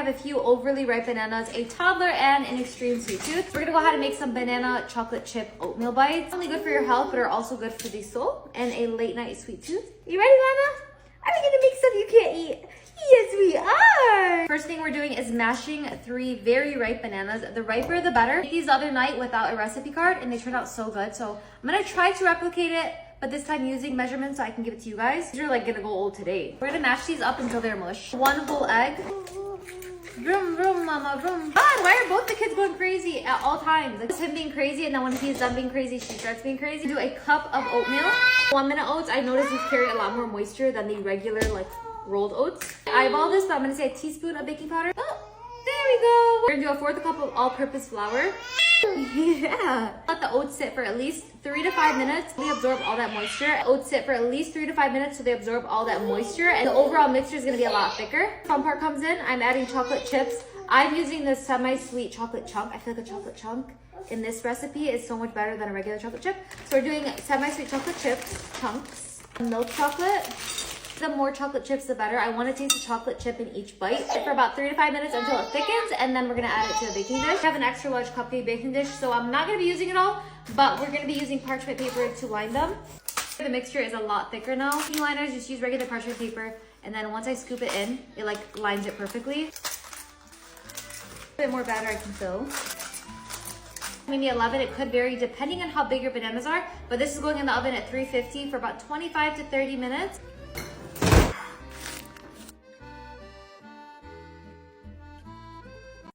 have a few overly ripe bananas, a toddler, and an extreme sweet tooth. We're gonna go ahead and make some banana chocolate chip oatmeal bites. Only good for your health, but are also good for the soul, and a late night sweet tooth. You ready, Lana? Are we gonna make stuff you can't eat? Yes, we are! First thing we're doing is mashing 3 very ripe bananas. The riper, the better. I made these the other night without a recipe card, and they turned out so good. So I'm gonna try to replicate it, but this time using measurements so I can give it to you guys. These are like gonna go old today. We're gonna mash these up until they're mush. 1 whole egg. Vroom, vroom, mama, vroom. God, why are both the kids going crazy at all times? Like, it's him being crazy, and then when he's done being crazy, she starts being crazy. Do a cup of oatmeal. 1 minute oats. I noticed these carry a lot more moisture than the regular, like, rolled oats. I eyeball this, but I'm gonna say a teaspoon of baking powder. Oh, there we go. We're gonna do a 1/4 cup of all-purpose flour. Yeah. Let the oats sit for at least 3 to 5 minutes. They absorb all that moisture. Oats sit for at least 3 to 5 minutes so they absorb all that moisture, and the overall mixture is gonna be a lot thicker. Fun part comes in. I'm adding chocolate chips. I'm using the semi-sweet chocolate chunk. I feel like a chocolate chunk in this recipe is so much better than a regular chocolate chip. So we're doing semi-sweet chocolate chips, chunks, milk chocolate. The more chocolate chips, the better. I want to taste the chocolate chip in each bite. For about 3 to 5 minutes until it thickens, and then we're going to add it to the baking dish. I have an extra large cupcake baking dish, so I'm not going to be using it all, but we're going to be using parchment paper to line them. The mixture is a lot thicker now. Cookie liners, just use regular parchment paper, and then once I scoop it in, it like lines it perfectly. A bit more batter I can fill. Maybe 11. It could vary depending on how big your bananas are, but this is going in the oven at 350 for about 25 to 30 minutes.